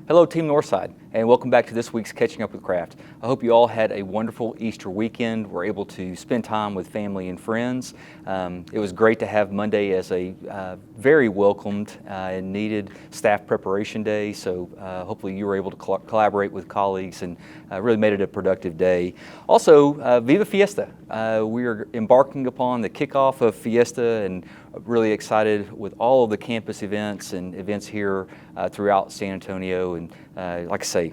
Hello Team Northside, and welcome back to this week's Catching Up with Craft. I hope you all had a wonderful Easter weekend, were able to spend time with family and friends. It was great to have Monday as a very welcomed and needed staff preparation day, so hopefully you were able to collaborate with colleagues and really made it a productive day. Also, Viva Fiesta! We are embarking upon the kickoff of Fiesta and really excited with all of the campus events and events here throughout San Antonio. And like I say,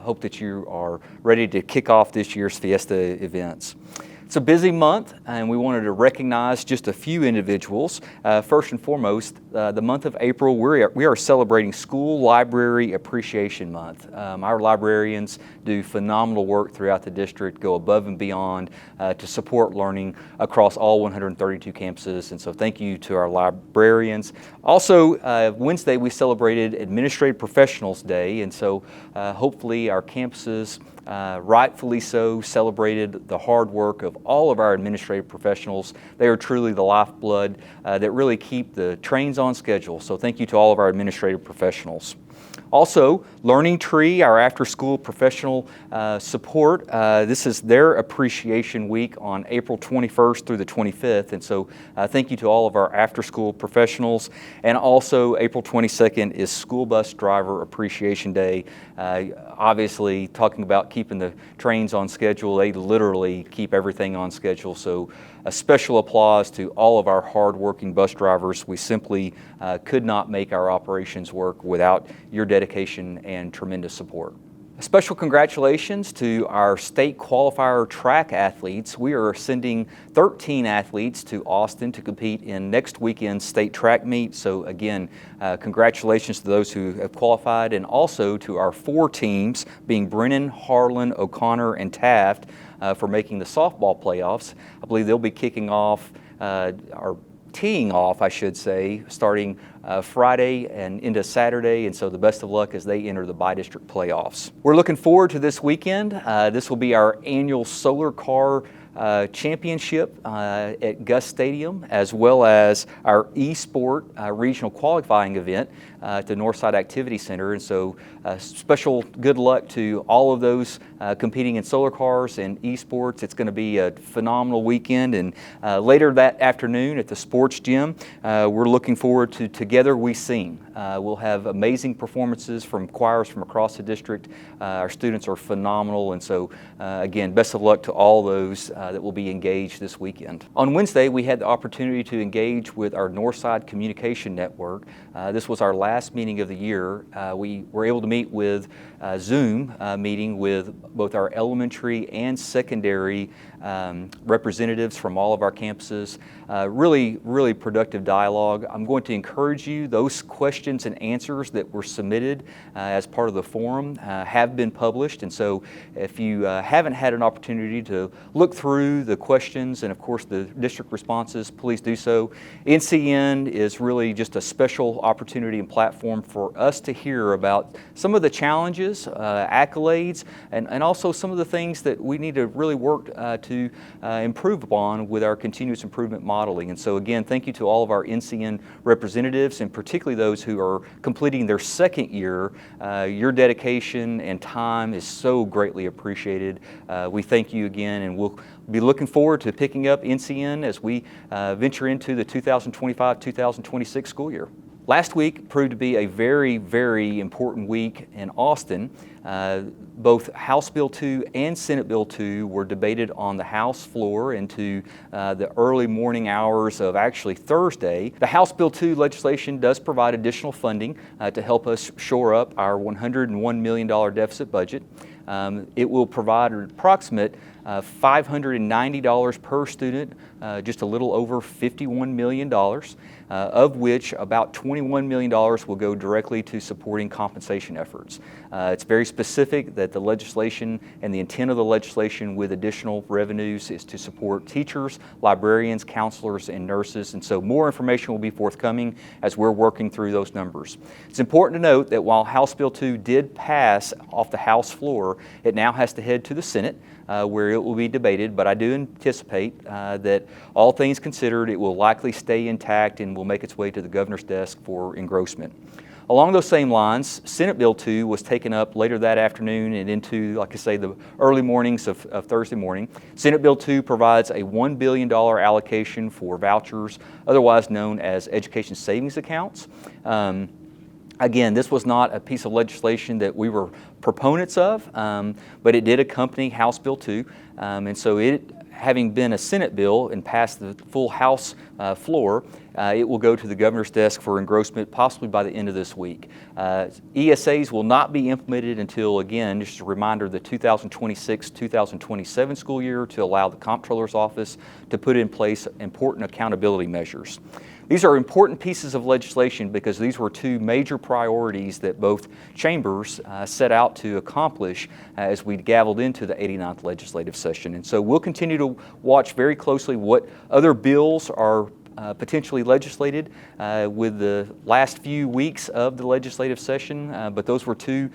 hope that you are ready to kick off this year's Fiesta events. It's a busy month, and we wanted to recognize just a few individuals. First and foremost, the month of April, we are celebrating School Library Appreciation Month. Our librarians do phenomenal work throughout the district, go above and beyond to support learning across all 132 campuses, and so thank you to our librarians. Also, Wednesday we celebrated Administrative Professionals Day, and so hopefully our campuses rightfully so celebrated the hard work of all of our administrative professionals. They are truly the lifeblood that really keep the trains on schedule. So thank you to all of our administrative professionals. Also, Learning Tree, our after-school professional support, this is their appreciation week on April 21st through the 25th, and so thank you to all of our after-school professionals. And also, April 22nd is School Bus Driver Appreciation Day. Obviously, talking about keeping the trains on schedule, they literally keep everything on schedule, so a special applause to all of our hard-working bus drivers. We simply could not make our operations work without your dedication and tremendous support. A special congratulations to our state qualifier track athletes. We are sending 13 athletes to Austin to compete in next weekend's state track meet. So again, congratulations to those who have qualified, and also to our 4 teams, being Brennan, Harlan, O'Connor, and Taft, for making the softball playoffs. I believe they'll be kicking off, or teeing off, I should say, starting Friday and into Saturday, and so the best of luck as they enter the bi-district playoffs. We're looking forward to this weekend. This will be our annual Solar Car Championship at Gus Stadium, as well as our e-sport regional qualifying event at the Northside Activity Center. And so special good luck to all of those competing in solar cars and e-sports. It's going to be a phenomenal weekend. And later that afternoon at the sports gym, we're looking forward to Together We Sing. We'll have amazing performances from choirs from across the district. Our students are phenomenal, and so again, best of luck to all those that will be engaged this weekend. On Wednesday, we had the opportunity to engage with our Northside Communication Network. This was our last meeting of the year. We were able to meet with Zoom meeting with both our elementary and secondary representatives from all of our campuses. Really productive dialogue. I'm going to encourage you, those questions and answers that were submitted as part of the forum have been published, and so if you haven't had an opportunity to look through the questions and of course the district responses, please do so. NCN is really just a special opportunity and platform for us to hear about some of the challenges, accolades, and also some of the things that we need to really work to improve upon with our continuous improvement modeling. And so again, thank you to all of our NCN representatives, and particularly those who are completing their second year. Your dedication and time is so greatly appreciated. We thank you again, and we'll be looking forward to picking up NCN as we venture into the 2025-2026 school year. Last week proved to be a very important week in Austin. Both House Bill 2 and Senate Bill 2 were debated on the House floor into the early morning hours of actually Thursday. The House Bill 2 legislation does provide additional funding to help us shore up our $101 million deficit budget. It will provide an approximate $590 per student, just a little over $51 million, of which about $21 million will go directly to supporting compensation efforts. It's very specific that the legislation and the intent of the legislation with additional revenues is to support teachers, librarians, counselors, and nurses, and so more information will be forthcoming as we're working through those numbers. It's important to note that while House Bill 2 did pass off the House floor, it now has to head to the Senate, where it will be debated, but I do anticipate that all things considered, it will likely stay intact and will make its way to the governor's desk for engrossment. Along those same lines, Senate Bill 2 was taken up later that afternoon and into, like I say, the early mornings of Thursday morning. Senate Bill 2 provides a $1 billion allocation for vouchers, otherwise known as education savings accounts. Again, this was not a piece of legislation that we were proponents of, but it did accompany House Bill 2. And so it, having been a Senate bill and passed the full House floor, it will go to the governor's desk for engrossment possibly by the end of this week. ESAs will not be implemented until, again, just a reminder, the 2026-2027 school year, to allow the Comptroller's Office to put in place important accountability measures. These are important pieces of legislation because these were two major priorities that both chambers set out to accomplish as we gavelled into the 89th legislative session. And so we'll continue to watch very closely what other bills are potentially legislated with the last few weeks of the legislative session, but those were two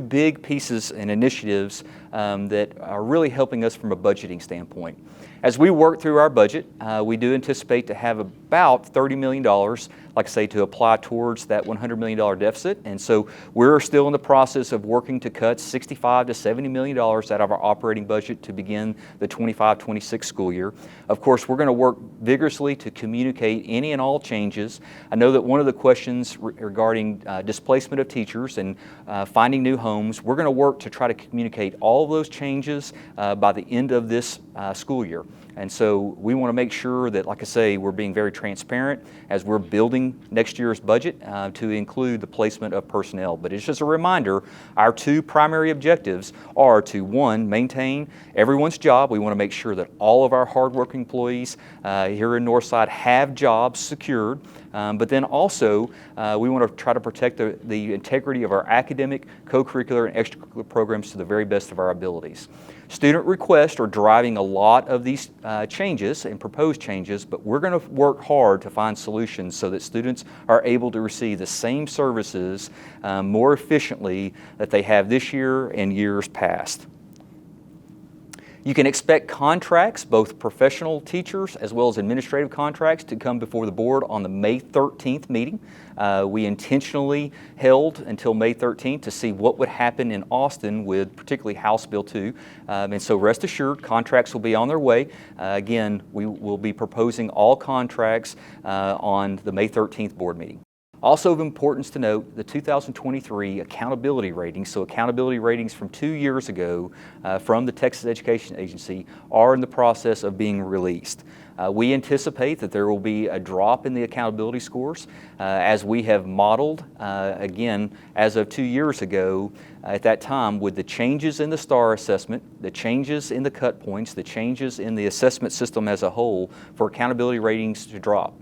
big pieces and initiatives that are really helping us from a budgeting standpoint. As we work through our budget, we do anticipate to have about $30 million, like I say, to apply towards that $100 million deficit. And so we're still in the process of working to cut $65 to $70 million out of our operating budget to begin the 25-26 school year. Of course, we're going to work vigorously to communicate any and all changes. I know that one of the questions regarding displacement of teachers and finding new homes, we're going to work to try to communicate all of those changes by the end of this school year. And so we want to make sure that, like I say, we're being very transparent as we're building next year's budget to include the placement of personnel. But it's just a reminder, our two primary objectives are to, one, maintain everyone's job. We want to make sure that all of our hardworking employees here in Northside have jobs secured. But then also, we want to try to protect the integrity of our academic, co-curricular, and extracurricular programs to the very best of our abilities. Student requests are driving a lot of these changes and proposed changes, but we're going to work hard to find solutions so that students are able to receive the same services more efficiently that they have this year and years past. You can expect contracts, both professional teachers as well as administrative contracts, to come before the board on the May 13th meeting. We intentionally held until May 13th to see what would happen in Austin with particularly House Bill 2. And so rest assured, contracts will be on their way. Again, we will be proposing all contracts on the May 13th board meeting. Also of importance to note, the 2023 accountability ratings, so accountability ratings from 2 years ago from the Texas Education Agency, are in the process of being released. We anticipate that there will be a drop in the accountability scores as we have modeled, again, as of 2 years ago, at that time, with the changes in the STAR assessment, the changes in the cut points, the changes in the assessment system as a whole, for accountability ratings to drop.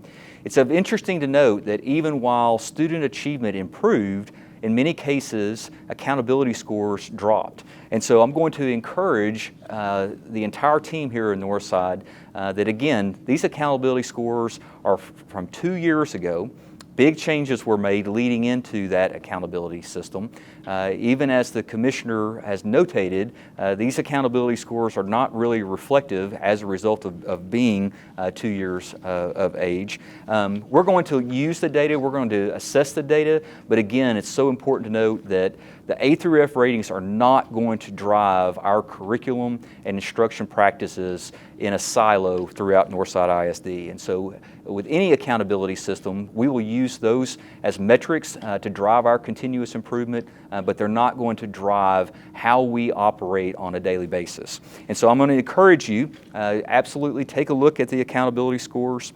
It's interesting to note that even while student achievement improved, in many cases, accountability scores dropped. And so I'm going to encourage the entire team here in Northside that, again, these accountability scores are from 2 years ago. Big changes were made leading into that accountability system. Even as the commissioner has notated, these accountability scores are not really reflective as a result of being 2 years of age. We're going to use the data, we're going to assess the data, but again, it's so important to note that the A through F ratings are not going to drive our curriculum and instruction practices in a silo throughout Northside ISD. And so with any accountability system, we will use those as metrics to drive our continuous improvement, but they're not going to drive how we operate on a daily basis. And so I'm going to encourage you, absolutely take a look at the accountability scores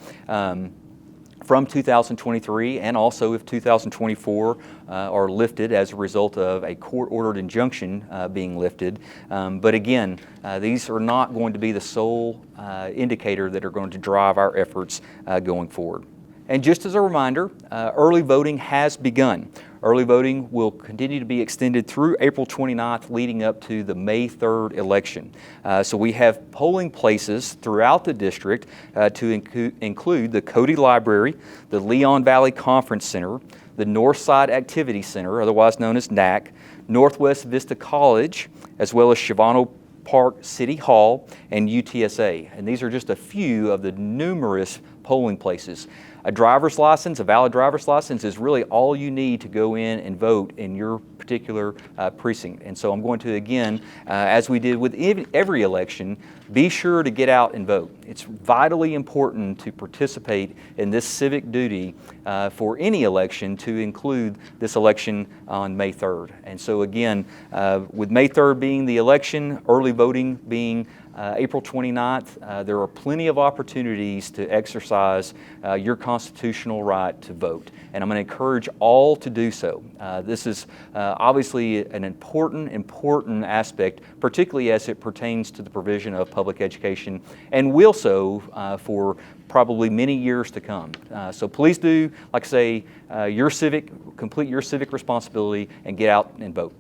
from 2023, and also if 2024 are lifted as a result of a court-ordered injunction being lifted. But again, these are not going to be the sole indicator that are going to drive our efforts going forward. And just as a reminder, early voting has begun. Early voting will continue to be extended through April 29th, leading up to the May 3rd election. So we have polling places throughout the district to include the Cody Library, the Leon Valley Conference Center, the Northside Activity Center, otherwise known as NAC, Northwest Vista College, as well as Shivano Park City Hall and UTSA. And these are just a few of the numerous polling places. A driver's license, a valid driver's license, is really all you need to go in and vote in your particular precinct. And so I'm going to, again, as we did with every election, be sure to get out and vote. It's vitally important to participate in this civic duty for any election, to include this election on May 3rd. And so again, with May 3rd being the election, early voting being April 29th, there are plenty of opportunities to exercise your constitutional right to vote. And I'm going to encourage all to do so. This is obviously an important aspect, particularly as it pertains to the provision of public education, and will so for probably many years to come. So please do, like I say, complete your civic responsibility and get out and vote.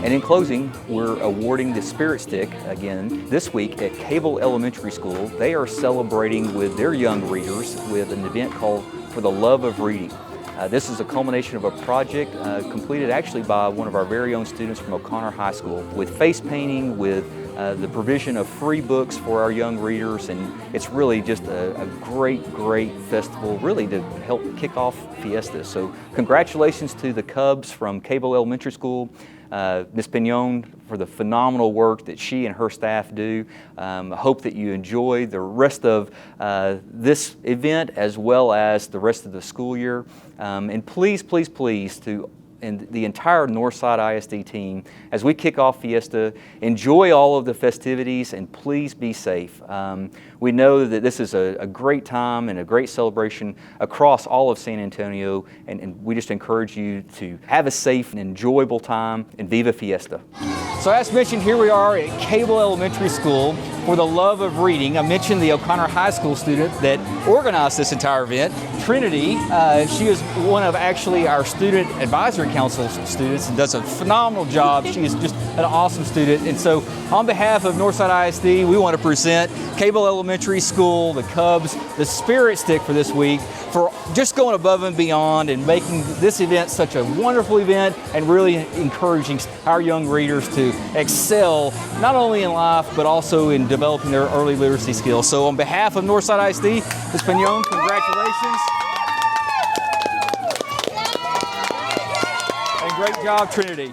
And in closing, we're awarding the Spirit Stick again this week at Cable Elementary School. They are celebrating with their young readers with an event called For the Love of Reading. This is a culmination of a project completed actually by one of our very own students from O'Connor High School, with face painting, with the provision of free books for our young readers, and it's really just a great festival, really, to help kick off Fiesta. So congratulations to the Cubs from Cable Elementary School, Ms. Pignon, for the phenomenal work that she and her staff do. I hope that you enjoy the rest of this event as well as the rest of the school year. And please, and the entire Northside ISD team, as we kick off Fiesta, enjoy all of the festivities, and please be safe. We know that this is a great time and a great celebration across all of San Antonio, and we just encourage you to have a safe and enjoyable time, and Viva Fiesta. So as mentioned, here we are at Cable Elementary School for the Love of Reading. I mentioned the O'Connor High School student that organized this entire event, Trinity. She is one of actually our Student Advisory Council students and does a phenomenal job. She is just an awesome student. And so on behalf of Northside ISD, we want to present Cable Elementary School, the Cubs, the Spirit Stick for this week, for just going above and beyond and making this event such a wonderful event, and really encouraging our young readers to excel not only in life but also in developing their early literacy skills. So on behalf of Northside ISD, Ms. Pignon, congratulations. And great job, Trinity.